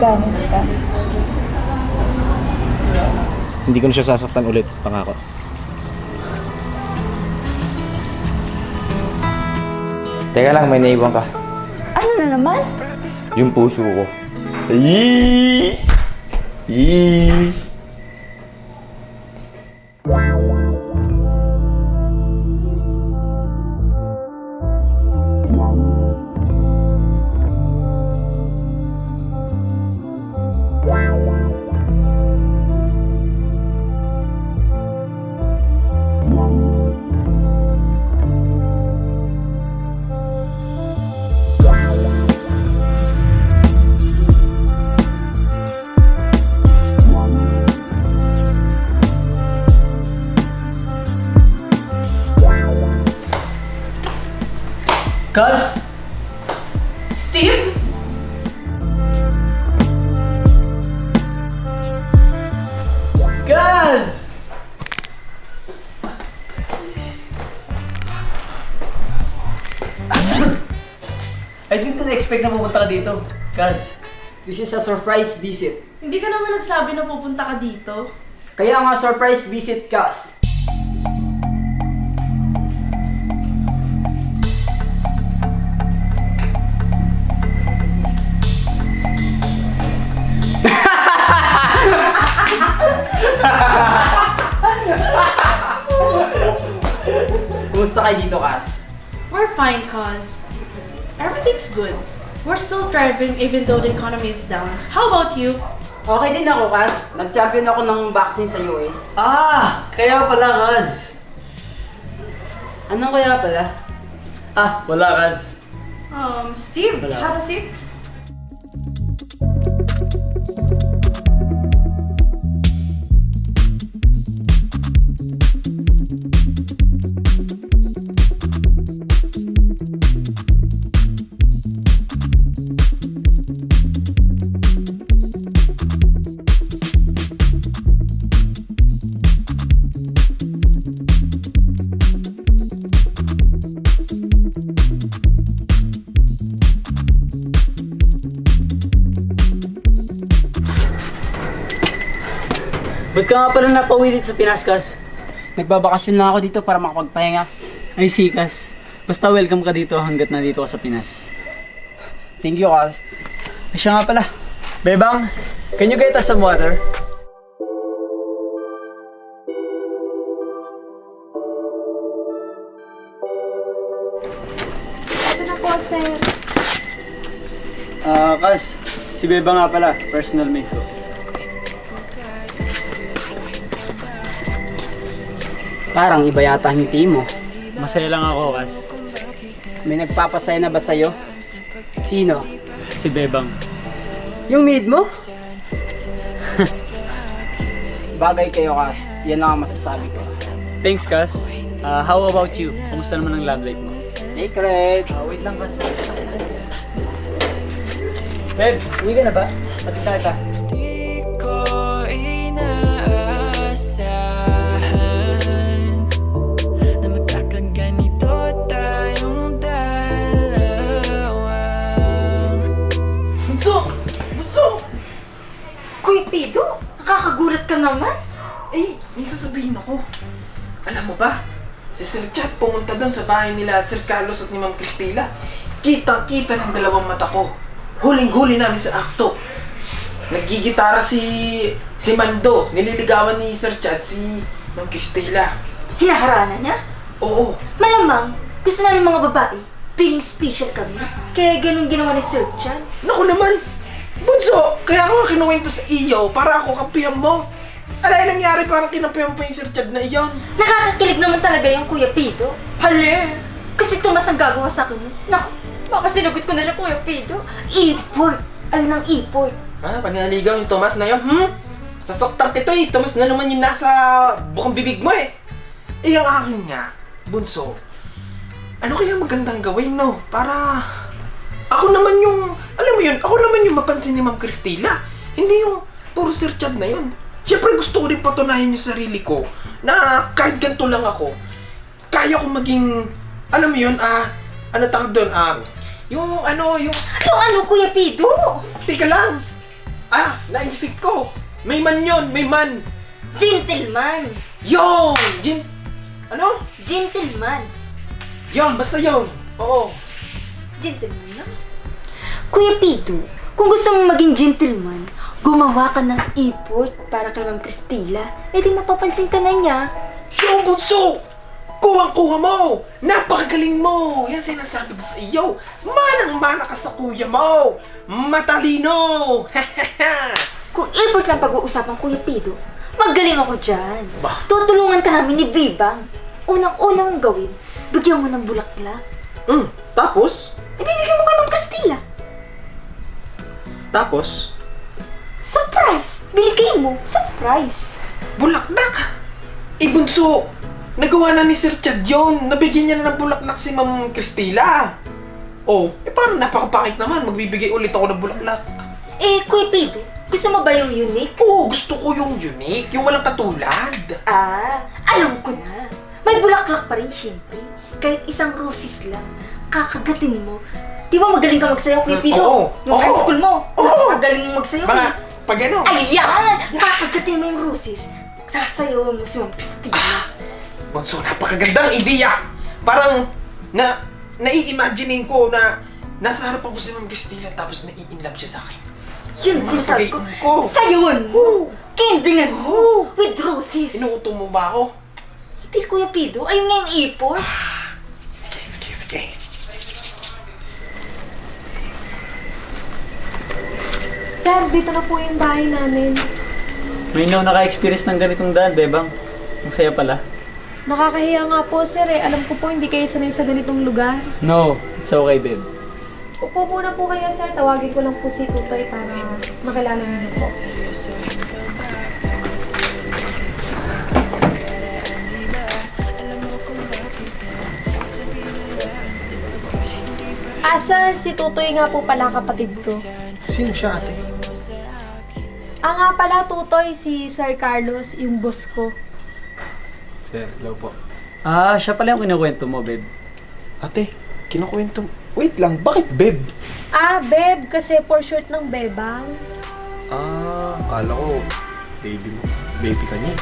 ka. Hindi ko na siya sasaktan ulit, pangako. Teka lang, may naiwan ka. Ano na naman? Yung puso ko. Yee! Yee! Cuz? Steve? Cuz! I didn't expect na pumunta ka dito. Cuz, This is a surprise visit. Hindi ka naman nagsabi na pupunta ka dito. Kaya nga surprise visit, Cas. Kumusta kayo dito, Cas? We're fine, cuz. Everything's good. We're still thriving even though the economy is down. How about you? Okay din ako, Cas. Nag-champion ako ng boxing sa US. kaya pala, Cuz. Anong kaya pala? Wala, Cuz. Steve, Wala. have a seat. Ba't ka nga pala napawilit sa Pinas, Cuz? Nagbabakasyon lang ako dito para makapagpahinga. Ay, Cuz. Basta welcome ka dito hanggat nandito ka sa Pinas. Thank you, Cas. Ay, siya nga pala. Bebang, can you get us some water? Ito na po, sir. Cuz, si Bebang nga pala, personal mate ko. Parang iba yata ang ngiti mo. Masaya lang ako, Cuz. May nagpapasaya na ba sa'yo? Sino? Si Bebang. Yung maid mo? Bagay kayo, Cas. Yan lang ang masasabi ko. Thanks, Cuz. How about you? Kumusta naman ang love life mo? Secret! Wait lang, Cuz. Beb, uwi ka na ba? Pati ka. Di ko inaasahan na magkakaganito tayong dalawa. Bunso! Kuya Pido, nakakagulat ka naman. Eh, may sasabihin ako. Alam mo ba, si Sir Chat pumunta doon sa bahay nila Sir Carlos at ni Ma'am Cristela. Kitang-kita ng dalawang mata ko. Huling-huli namin sa akto. Naggigitara si Mando. Nililigawan ni Sir Chat si Ma'am Cristela. Hinaharana niya? Oo. Malamang, gusto namin mga babae, being special kami. Kaya ganun ginawa ni Sir Chan. Naku naman! Bunso, kaya ako kinuwento sa iyo para ako kampihan mo. Alay nangyari parang kinampihan mo pa yung Sir Chad na iyon. Nakakakilig naman talaga yung Kuya Pido. Hala! Kasi Tomas ang gagawa sa akin. Naku, baka sinagot ko na siya, Kuya Pido. Import! Ayun ang import. Panaligaw yung Tomas na yun, Sasaktan kita eh. Tomas na naman yung nasa bukang bibig mo eh. Eh, ang akin nga, bunso, ano kaya magandang gawin, no? Para ako naman yung, alam mo yun, ako naman yung mapansin ni Ma'am Cristela. Hindi yung puro Sir Chad na yun. Siyempre gusto ko rin patunayan yung sarili ko na kahit ganito lang ako, kaya ko maging, alam mo yun, ano tawag doon, yung ano, Yung ano, Kuya Pido? teka lang, Naisip ko! May man yun! May man! Gentleman! Yung! Ano? Gentleman! Yon, basta yon. Oo. Gentleman na? Kuya Pito, kung gusto mong maging gentleman, gumawa ka ng effort para kay Ma'am Cristila. Eh di mapapansin ka na niya. Yung bunso! Kuhang-kuha mo! Napakagaling mo! Yan sinasabi ko sa iyo. Manang-mana ka sa kuya mo! Matalino! Kung effort lang pag-uusapan, Kuya Pito, magaling ako dyan. Bah. Tutulungan ka namin ni Bibang. Unang-unang gawin, bigyan mo ng bulaklak. Tapos? Ibibigyan mo kay Ma'am Cristila. Tapos? Surprise! Biligay mo, surprise! Bulaklak! Bunso! Nagawa na ni Sir Chad yun. Nabigyan niya na ng bulaklak si Ma'am Cristila. Parang napakapangit naman. Magbibigay ulit ako ng bulaklak. Eh, Kuya Pito, gusto mo ba yung unique? Gusto ko yung unique. Yung walang katulad. Alam ko na. May bulaklak pa rin, syempre. Kahit isang roses lang, kakagatin mo. Di ba magaling ka magsayaw, Kuya Pito? Oo. Yung high Oo. school mo, Oo. magaling mo magsayaw. Mga, pag ano? Ayan! Kakagatin mo yung roses. Sasayaw mo si Ma'am Cristila. Bunso, napakagandang ideya. Parang, nai-imaginein ko na nasa harapan ko si Ma'am Cristila tapos nai-inlove siya sa akin. Yun ang sinasabi ko. Pag-iin ko. Sayawin mo! Oo. Kendingan mo! With roses! Inuuto mo ba ako? Hindi, Kuya Pito. Ayun nga yung ipon. Sige. Sir, dito na po yung bahay namin. May naka-experience ng ganitong daan, Bebang. Ang saya pala. Nakakahiya nga po, sir eh. Alam ko po hindi kayo sanay sa ganitong lugar. No, it's okay, babe. Upo muna po kayo, sir. Tawagin ko lang po si Tutoy para makilala niyo po. Sir, si Tutoy nga po pala kapatid ko. Sino siya, ate? Nga pala, Tutoy, si Sir Carlos, yung boss ko. Sir, hello po. Siya pala yung kinukwento mo, babe. Ate, kinukwento. Wait lang, bakit babe? Beb, kasi for short ng bebang. Akala ko, baby mo. Baby ka niya.